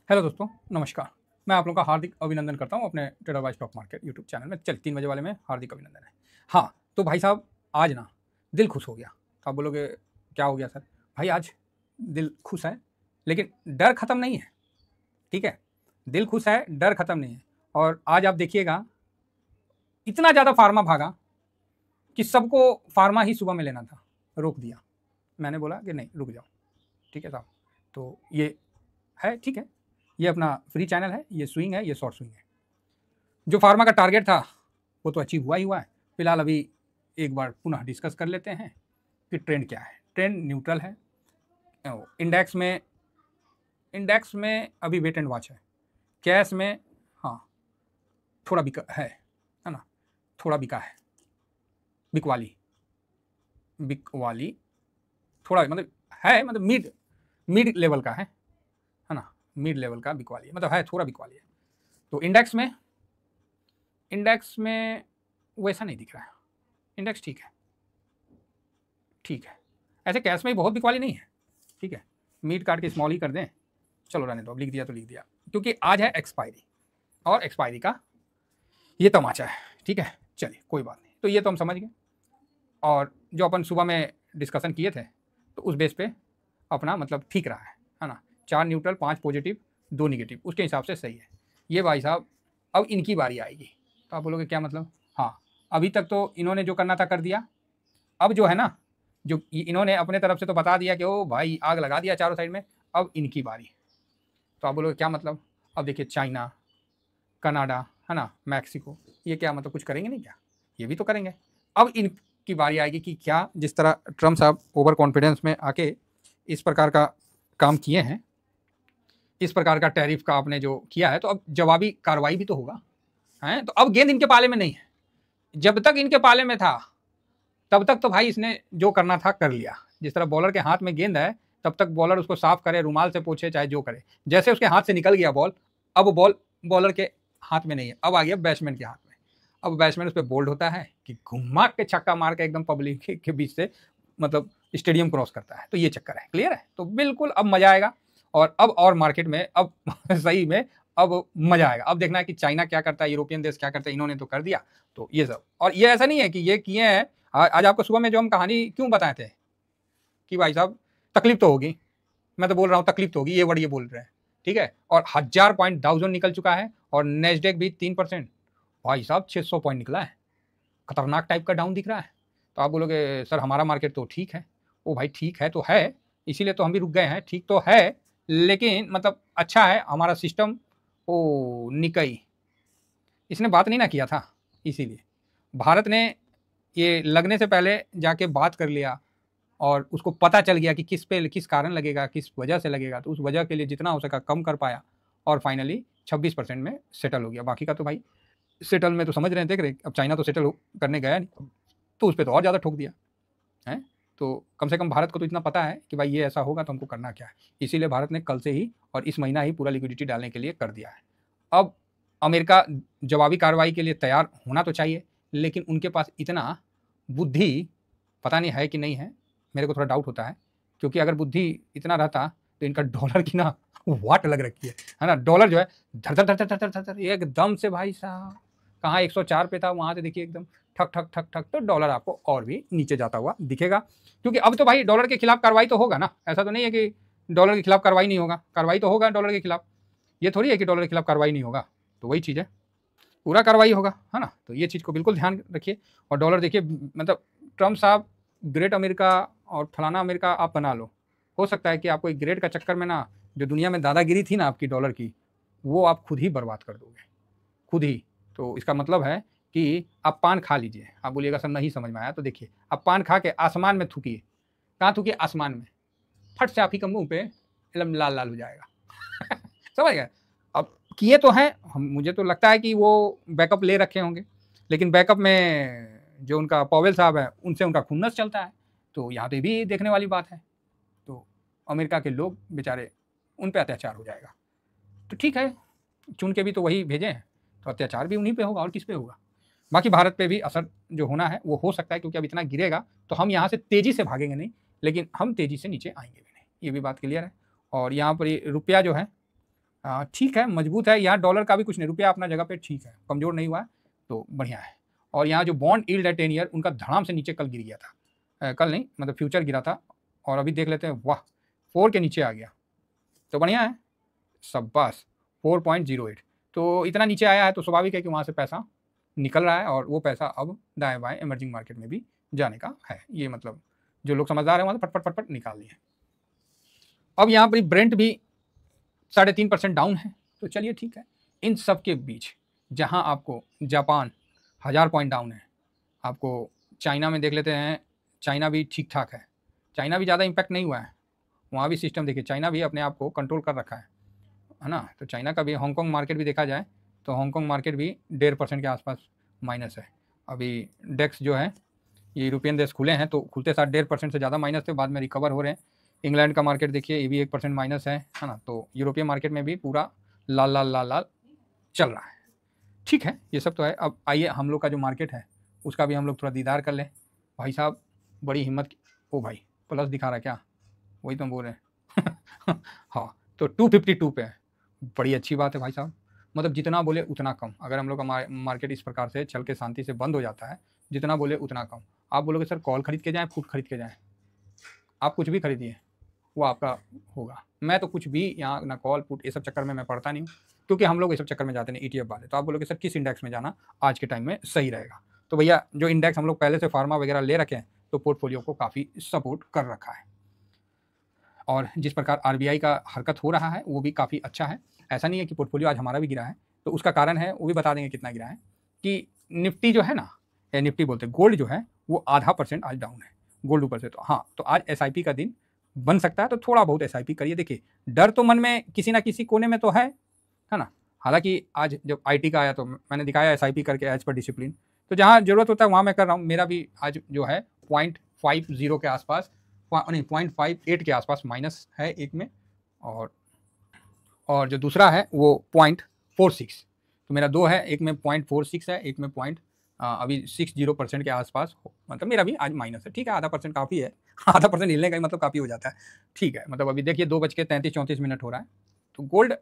Hello दोस्तों, नमस्कार। मैं आप लोगों का हार्दिक अभिनंदन करता हूँ अपने trader wise stock market YouTube channel में। चल 3 बजे वाले में हार्दिक अभिनंदन है। हाँ, तो भाई साहब आज ना दिल खुश हो गया। तो आप बोलोगे क्या हो गया सर? भाई आज दिल खुश है, लेकिन डर खत्म नहीं है। ठीक है, दिल खुश है, डर खत्म नहीं है। और आज आप देखिएगा, इतना ज़्यादा फार्मा भागा कि सबको फार्मा ही सुबह में लेना था, रोक दिया। मैंने बोला कि नहीं, रुक जाओ। ठीक है साहब, तो ये है, ठीक है, ये अपना फ्री चैनल है, ये स्विंग है, ये शॉर्ट स्विंग है। जो फार्मा का टारगेट था वो तो अचीव हुआ ही हुआ है। फिलहाल अभी एक बार पुनः डिस्कस कर लेते हैं कि ट्रेंड क्या है। ट्रेंड न्यूट्रल है। इंडेक्स में अभी वेट एंड वॉच है। कैश में हाँ थोड़ा बिका है ना, थोड़ा बिका है। बिकवाली थोड़ा मतलब है, मतलब मिड लेवल का है ना, मिड लेवल का बिकवाली मतलब है, थोड़ा बिकवाली है। तो इंडेक्स में वैसा नहीं दिख रहा है। इंडेक्स ठीक है, ठीक है। ऐसे कैश में ही बहुत बिकवाली नहीं है। ठीक है, मीट काट के स्मॉल ही कर दें, चलो रहने दो, अब लिख दिया तो लिख दिया, क्योंकि आज है एक्सपायरी और एक्सपायरी का ये तमाचा है। ठीक है, चलिए कोई बात नहीं, तो ये तो हम समझ गए। और जो अपन सुबह में डिस्कशन किए थे तो उस बेस पे अपना मतलब ठीक रहा है ना। 4 न्यूट्रल, 5 पॉजिटिव, 2 निगेटिव, उसके हिसाब से सही है। ये भाई साहब अब इनकी बारी आएगी। तो आप बोलोगे क्या मतलब? हाँ, अभी तक तो इन्होंने जो करना था कर दिया। अब जो है ना, जो इन्होंने अपने तरफ से तो बता दिया कि ओ भाई आग लगा दिया चारों साइड में, अब इनकी बारी। तो आप बोलोगे क्या मतलब? अब देखिए चाइना, कनाडा है ना, मैक्सिको, ये क्या मतलब कुछ करेंगे नहीं क्या? ये भी तो करेंगे। अब इनकी बारी आएगी कि क्या जिस तरह ट्रम्प साहब ओवर कॉन्फिडेंस में आके इस प्रकार का काम किए हैं, इस प्रकार का टैरिफ का आपने जो किया है, तो अब जवाबी कार्रवाई भी तो होगा है। तो अब गेंद इनके पाले में नहीं है। जब तक इनके पाले में था तब तक तो भाई इसने जो करना था कर लिया। जिस तरह बॉलर के हाथ में गेंद है, तब तक बॉलर उसको साफ करे, रुमाल से पोछे, चाहे जो करे। जैसे उसके हाथ से निकल गया बॉल, अब बॉल बॉलर के हाथ में नहीं है, अब आ गया बैट्समैन के हाथ में। अब बैट्समैन उस पर बोल्ड होता है कि घुमा के छक्का मार के एकदम पब्लिक के बीच से मतलब स्टेडियम क्रॉस करता है। तो ये चक्कर है, क्लियर है। तो बिल्कुल अब मजा आएगा। और मार्केट में अब सही में अब मजा आएगा। अब देखना है कि चाइना क्या करता है, यूरोपियन देश क्या करता है। इन्होंने तो कर दिया, तो ये सब। और ये ऐसा नहीं है कि ये किए हैं। आज आपको सुबह में जो हम कहानी क्यों बताए थे कि भाई साहब तकलीफ तो होगी, मैं तो बोल रहा हूँ तकलीफ तो होगी, ये वर्ड ये बोल रहे हैं। ठीक है, और 1000 पॉइंट डाउ जोन निकल चुका है और नेस्डेक भी 3%। भाई साहब 600 पॉइंट निकला है, खतरनाक टाइप का डाउन दिख रहा है। तो आप बोलोगे सर हमारा मार्केट तो ठीक है। ओ भाई ठीक है तो है, इसीलिए तो हम भी रुक गए हैं। ठीक तो है, लेकिन मतलब अच्छा है हमारा सिस्टम। ओ निकई, इसने बात नहीं ना किया था, इसीलिए भारत ने ये लगने से पहले जाके बात कर लिया और उसको पता चल गया कि किस कारण लगेगा, किस वजह से लगेगा। तो उस वजह के लिए जितना हो सका कम कर पाया और फाइनली 26% में सेटल हो गया। बाकी का तो भाई सेटल में तो समझ रहे हैं, देख रहे। अब चाइना तो सेटल करने गया नहीं, तो उस पर तो और ज़्यादा ठोक दिया है। तो कम से कम भारत को तो इतना पता है कि भाई ये ऐसा होगा तो हमको करना क्या है। इसीलिए भारत ने कल से ही और इस महीना ही पूरा लिक्विडिटी डालने के लिए कर दिया है। अब अमेरिका जवाबी कार्रवाई के लिए तैयार होना तो चाहिए, लेकिन उनके पास इतना बुद्धि पता नहीं है कि नहीं है, मेरे को थोड़ा डाउट होता है। क्योंकि अगर बुद्धि इतना रहता तो इनका डॉलर की ना वाट लग रखी है ना। डॉलर जो है धर धर धर धर धर धर धर एकदम से भाई साहब, कहाँ 104 पे था, वहाँ से देखिए एकदम ठक ठक ठक ठक। तो डॉलर आपको और भी नीचे जाता हुआ दिखेगा। क्योंकि अब तो भाई डॉलर के खिलाफ कार्रवाई तो होगा ना। ऐसा तो नहीं है कि डॉलर के खिलाफ कार्रवाई नहीं होगा, कार्रवाई तो होगा डॉलर के खिलाफ। ये थोड़ी है कि डॉलर के खिलाफ कार्रवाई नहीं होगा। तो वही चीज़ है, पूरा कार्रवाई होगा, है ना। तो ये चीज़ को बिल्कुल ध्यान रखिए। और डॉलर देखिए, मतलब ट्रम्प साहब ग्रेट अमेरिका और फलाना अमेरिका आप बना लो, हो सकता है कि आपको एक ग्रेट का चक्कर में ना जो दुनिया में दादागिरी थी ना आपकी डॉलर की, वो आप खुद ही बर्बाद कर दोगे, खुद ही। तो इसका मतलब है कि आप पान खा लीजिए। आप बोलिएगा सर नहीं समझ में आया, तो देखिए आप पान खा के आसमान में थूकिए। कहाँ थूकिए? आसमान में। फट से आप ही का मुंह पे एकदम लाल लाल हो जाएगा। समझ गए? अब किए तो हैं हम, मुझे तो लगता है कि वो बैकअप ले रखे होंगे, लेकिन बैकअप में जो उनका पॉवेल साहब है उनसे उनका खुन्नस चलता है। तो यहाँ पे भी देखने वाली बात है। तो अमेरिका के लोग बेचारे, उन पे अत्याचार हो जाएगा। तो ठीक है, चुन के भी तो वही भेजे हैं, तो अत्याचार भी उन्हीं पे होगा और किस पे होगा। बाकी भारत पे भी असर जो होना है वो हो सकता है, क्योंकि अब इतना गिरेगा तो हम यहाँ से तेज़ी से भागेंगे नहीं, लेकिन हम तेज़ी से नीचे आएंगे भी नहीं। ये भी बात क्लियर है। और यहाँ पर रुपया जो है ठीक है, मजबूत है। यहाँ डॉलर का भी कुछ नहीं, रुपया अपना जगह पे ठीक है, कमज़ोर नहीं हुआ है, तो बढ़िया है। और यहाँ जो बॉन्ड यील्ड है 10 ईयर, उनका धड़ाम से नीचे कल गिर गया था, कल नहीं मतलब फ्यूचर गिरा था, और अभी देख लेते हैं, वाह 4 के नीचे आ गया, तो बढ़िया है, शाबाश 4.08। तो इतना नीचे आया है तो स्वाभाविक है कि वहाँ से पैसा निकल रहा है, और वो पैसा अब दाएँ बाएँ इमर्जिंग मार्केट में भी जाने का है। ये मतलब जो लोग समझदार हैं वहाँ से फटफट निकाल लिए। अब यहाँ पर ब्रेंट भी 3.5% डाउन है, तो चलिए ठीक है। इन सब के बीच जहाँ आपको जापान 1000 पॉइंट डाउन है, आपको चाइना में देख लेते हैं, चाइना भी ठीक ठाक है, चाइना भी ज़्यादा इम्पैक्ट नहीं हुआ है, वहाँ भी सिस्टम देखिए, चाइना भी अपने आप को कंट्रोल कर रखा है ना। तो चाइना का भी, हांगकांग मार्केट भी देखा जाए तो हांगकांग मार्केट भी 1.5% के आसपास माइनस है। अभी डेक्स जो है, ये यूरोपियन देश खुले हैं तो खुलते साथ 1.5% से ज़्यादा माइनस थे, बाद में रिकवर हो रहे हैं। इंग्लैंड का मार्केट देखिए, ये भी 1% माइनस है ना। तो यूरोपियन मार्केट में भी पूरा लाल लाल लाल लाल चल रहा है। ठीक है, ये सब तो है। अब आइए हम लोग का जो मार्केट है उसका भी हम लोग थोड़ा दीदार कर लें। भाई साहब बड़ी हिम्मत की, ओ भाई प्लस दिखा रहा है क्या, वही तो हम बोल रहे हैं हाँ, तो 252 पे है, बड़ी अच्छी बात है भाई साहब। मतलब जितना बोले उतना कम। अगर हम लोग का मार्केट इस प्रकार से चल के शांति से बंद हो जाता है, जितना बोले उतना कम। आप बोलोगे सर कॉल खरीद के जाएँ, पुट खरीद के जाएँ, आप कुछ भी खरीदिए, वो आपका होगा। मैं तो कुछ भी यहाँ ना कॉल पुट ये सब चक्कर में मैं पढ़ता नहीं हूँ, क्योंकि हम लोग ये सब चक्कर में जाते नहीं ETF वाले। तो आप बोलोगे सर किस इंडेक्स में जाना आज के टाइम में सही रहेगा, तो भैया जो इंडेक्स हम लोग पहले से फार्मा वगैरह ले रखे हैं, तो पोर्टफोलियो को काफ़ी सपोर्ट कर रखा है। और जिस प्रकार RBI का हरकत हो रहा है वो भी काफ़ी अच्छा है। ऐसा नहीं है कि पोर्टफोलियो आज हमारा भी गिरा है, तो उसका कारण है वो भी बता देंगे कितना गिरा है। कि निफ्टी जो है ना, निफ्टी बोलते गोल्ड जो है, वो 0.5% आज डाउन है गोल्ड ऊपर से। तो हाँ, तो आज SIP का दिन बन सकता है, तो थोड़ा बहुत SIP करिए। देखिए डर तो मन में किसी ना किसी कोने में तो है ना। हालांकि आज जब IT का आया तो मैंने दिखाया SIP करके एज पर डिसिप्लिन, तो जहाँ जरूरत होता है वहाँ मैं कर रहा हूँ। मेरा भी आज जो है 0.50 के आसपास, नहीं 0.58 के आसपास माइनस है एक में, और जो दूसरा है वो 0.46। तो मेरा दो है, एक में 0.46 है, एक में अभी 60% के आसपास, मतलब मेरा भी आज माइनस है। ठीक है, 0.5% काफ़ी है, 0.5% हिलने का ही मतलब काफ़ी हो जाता है। ठीक है, मतलब अभी देखिए 2:33-34 हो रहा है। तो गोल्ड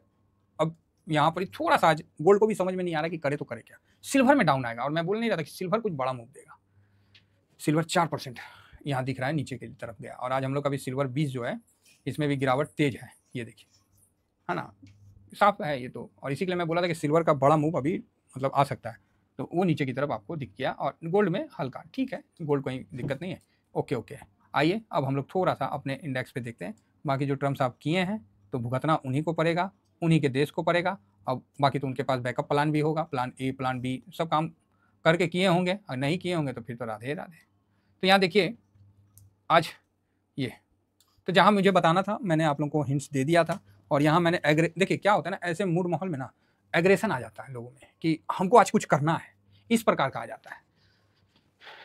अब यहाँ पर थोड़ा सा आज गोल्ड को भी समझ में नहीं आ रहा कि करे तो करे क्या। सिल्वर में डाउन आएगा, और मैं बोल नहीं रहा था कि सिल्वर कुछ बड़ा मूव देगा। सिल्वर 4% यहाँ दिख रहा है, नीचे की तरफ गया। और आज हम लोग का भी सिल्वर 20 जो है, इसमें भी गिरावट तेज है, ये देखिए, है ना, साफ है ये तो। और इसी के लिए मैं बोला था कि सिल्वर का बड़ा मूव अभी मतलब आ सकता है, तो वो नीचे की तरफ आपको दिख गया। और गोल्ड में हल्का ठीक है, गोल्ड कोई दिक्कत नहीं है, ओके। आइए अब हम लोग थोड़ा सा अपने इंडेक्स पे देखते हैं। बाकी जो टर्म्स आप किए हैं तो भुगतना उन्हीं को पड़ेगा, उन्हीं के देश को पड़ेगा। अब बाकी तो उनके पास बैकअप प्लान भी होगा, प्लान A प्लान B सब काम करके किए होंगे, और नहीं किए होंगे तो फिर तो राधे राधे। तो यहाँ देखिए आज ये, तो जहाँ मुझे बताना था मैंने आप लोगों को हिंट्स दे दिया था। और यहाँ मैंने देखिए क्या होता है ना, ऐसे मूड माहौल में ना एग्रेशन आ जाता है लोगों में कि हमको आज कुछ करना है, इस प्रकार का आ जाता है,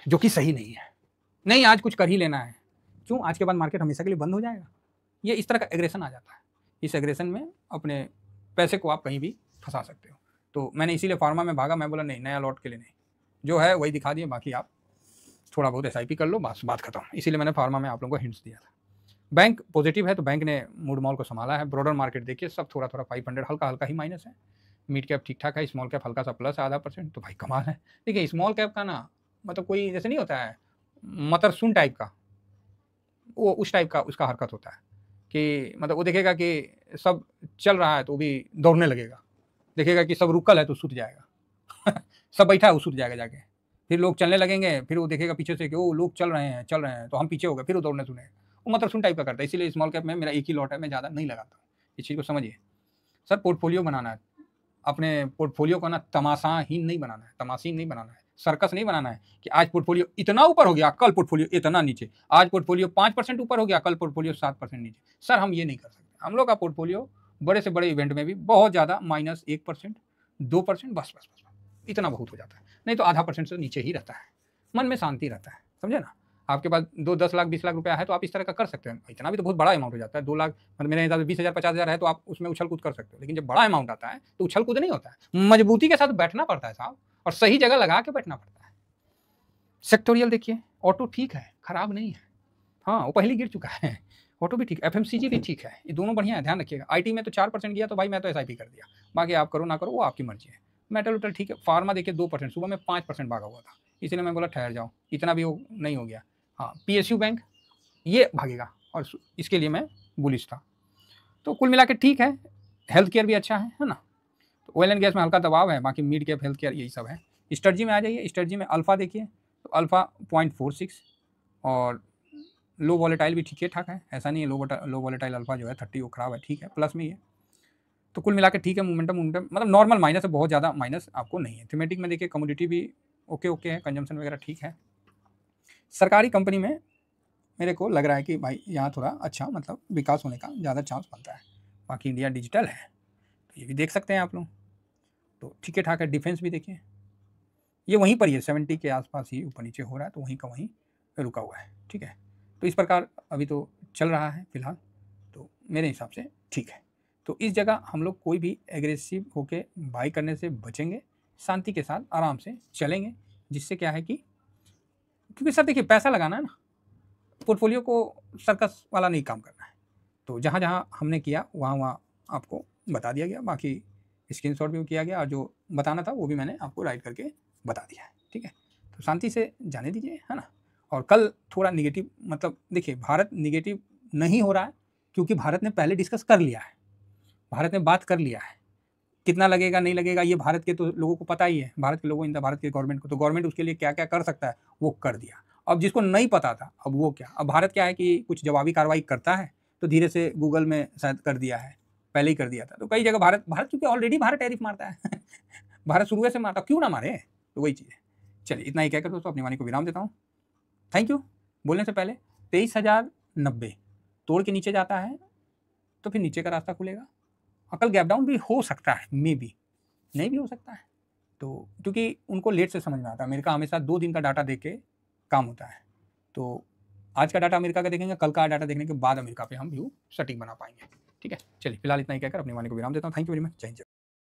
जो कि सही नहीं है। नहीं, आज कुछ कर ही लेना है, क्यों, आज के बाद मार्केट हमेशा के लिए बंद हो जाएगा, ये इस तरह का एग्रेशन आ जाता है। इस एग्रेशन में अपने पैसे को आप कहीं भी फंसा सकते हो। तो मैंने इसीलिए फार्मा में भागा, मैं बोला नहीं, नया लॉट के लिए नहीं, जो है वही दिखा दिए, बाकी आप थोड़ा बहुत SIP कर लो, बस बात खत्म। इसीलिए मैंने फार्मा में आप लोगों को हिंट्स दिया था। बैंक पॉजिटिव है, तो बैंक ने मूड मॉल को संभाला है। ब्रॉडर मार्केट देखिए सब थोड़ा 500 हल्का ही माइनस है। मिड कैप ठीक ठाक है, स्मॉल कैप हल्का सा प्लस है 0.5%, तो भाई कमाल है। देखिए स्मॉल कैप का ना मतलब कोई जैसे नहीं होता है मतरसुन टाइप का, वो उस टाइप का उसका हरकत होता है कि मतलब वो देखेगा कि सब चल रहा है तो वो भी दौड़ने लगेगा, देखेगा कि सब रुकल है तो सूत जाएगा सब बैठा है वो सूत जाएगा जाके, फिर लोग चलने लगेंगे, फिर वो देखेगा पीछे से कि वो लोग चल रहे हैं तो हम पीछे हो गए, फिर वो दौड़ने सुने, वो मतलब सुन टाइप का करता है। इसीलिए स्मॉल कैप में मेरा एक ही लॉट है, मैं ज़्यादा नहीं लगाता हूँ। इस चीज़ को समझिए सर, पोर्टफोलियो बनाना है, अपने पोर्टफोलियो को ना तमाशाहीन नहीं बनाना है, तमाशीन नहीं बनाना है, सर्कस नहीं बनाना है कि आज पोर्टफोलियो इतना ऊपर हो गया, कल पोर्टफोलियो इतना नीचे, आज पोर्टफोलियो 5% ऊपर हो गया, कल पोर्टफोलियो 7% नीचे। सर हम ये नहीं कर सकते। हम लोग का पोर्टफोलियो बड़े से बड़े इवेंट में भी बहुत ज़्यादा -1%, 2%, बस इतना बहुत हो जाता है, नहीं तो 0.5% से नीचे ही रहता है, मन में शांति रहता है, समझे ना। आपके पास 10 लाख 20 लाख रुपया है तो आप इस तरह का कर सकते हैं, इतना भी तो बहुत बड़ा अमाउंट हो जाता है। 2 लाख मतलब मेरे हिसाब से 20,000 50,000 है तो आप उसमें उछल कूद कर सकते हो। लेकिन जब बड़ा अमाउंट आता है तो उछल कूद नहीं होता है, मजबूती के साथ बैठना पड़ता है साहब, और सही जगह लगा के बैठना पड़ता है। सेक्टोरियल देखिए, ऑटो ठीक है, खराब नहीं है, हाँ वो पहले गिर चुका है, ऑटो भी ठीक, एफएमसीजी भी ठीक है, ये दोनों बढ़िया है, ध्यान रखिएगा। आईटी में तो 4% गया तो भाई मैं तो एसआईपी कर दिया, बाकी आप करो ना करो वो आपकी मर्जी है। मेटल उटल ठीक है। फार्मा देखिए 2%, सुबह में 5% भागा हुआ था, इसलिए मैं बोला ठहर जाओ, इतना भी वो नहीं हो गया। हाँ, पीएसयू बैंक ये भागेगा और इसके लिए मैं बुलिश था। तो कुल मिला के ठीक है। हेल्थ केयर भी अच्छा है ना। तो ऑयल एंड गैस में हल्का दबाव है, बाकी मिड कैप हेल्थ केयर यही सब है। स्ट्रेटजी में आ जाइए, स्ट्रेटजी में अल्फा देखिए, तो अल्फा 0.46 और लो वॉलेटाइल भी ठीक ठाक है, ऐसा नहीं है लो वॉलेटाइल अल्फा जो है 30 वो खराब है, ठीक है, प्लस में ही है। तो कुल मिला के ठीक है। मोमेंटम मतलब नॉर्मल माइनस है, बहुत ज़्यादा माइनस आपको नहीं है। थीमेटिक में देखिए कमोडिटी भी ओके है, कंजम्पशन वगैरह ठीक है। सरकारी कंपनी में मेरे को लग रहा है कि भाई यहाँ थोड़ा अच्छा मतलब विकास होने का ज़्यादा चांस बनता है। बाकी इंडिया डिजिटल है तो ये भी देख सकते हैं आप लोग, तो ठीक ठाक है। डिफेंस भी देखिए ये वहीं पर ही है, 70 के आसपास ही ऊपर नीचे हो रहा है, तो वहीं का वहीं रुका हुआ है, ठीक है। तो इस प्रकार अभी तो चल रहा है फिलहाल, तो मेरे हिसाब से ठीक है। तो इस जगह हम लोग कोई भी एग्रेसिव होके बाई करने से बचेंगे, शांति के साथ आराम से चलेंगे, जिससे क्या है कि क्योंकि सर देखिए पैसा लगाना है ना, पोर्टफोलियो को सर्कस वाला नहीं काम करना है। तो जहाँ जहाँ हमने किया वहाँ आपको बता दिया गया, बाकी स्क्रीनशॉट भी किया गया और जो बताना था वो भी मैंने आपको राइट करके बता दिया है, ठीक है। तो शांति से जाने दीजिए, है ना। और कल थोड़ा निगेटिव मतलब देखिए भारत निगेटिव नहीं हो रहा है क्योंकि भारत ने पहले डिस्कस कर लिया है, भारत ने बात कर लिया है। कितना लगेगा नहीं लगेगा ये भारत के तो लोगों को पता ही है, भारत के लोगों इन भारत के गवर्नमेंट को, तो गवर्नमेंट उसके लिए क्या क्या कर सकता है वो कर दिया। अब जिसको नहीं पता था अब वो क्या, अब भारत क्या है कि कुछ जवाबी कार्रवाई करता है, तो धीरे से गूगल में शायद कर दिया है, पहले ही कर दिया था। तो कई जगह भारत क्योंकि ऑलरेडी भारत टैरिफ मारता है भारत शुरू से मारता, क्यों ना मारे, तो वही चीज़ है। चलिए इतना ही कहकर दोस्तों अपनी वाणी को विराम देता हूँ। Thank you. बोलने से पहले 23,090 तोड़ के नीचे जाता है तो फिर नीचे का रास्ता खुलेगा, अकल गैप डाउन भी हो सकता है, मे बी नहीं भी हो सकता है। तो क्योंकि उनको लेट से समझ में आता है, अमेरिका हमेशा 2 दिन का डाटा देख के काम होता है। तो आज का डाटा अमेरिका का देखेंगे, कल का डाटा देखने के बाद अमेरिका पे हम व्यू सटीक बना पाएंगे, ठीक है। चलिए फिलहाल इतना ही कहकर अपनी वाणी को विराम देता हूँ। Thank you very much. जय हिंद।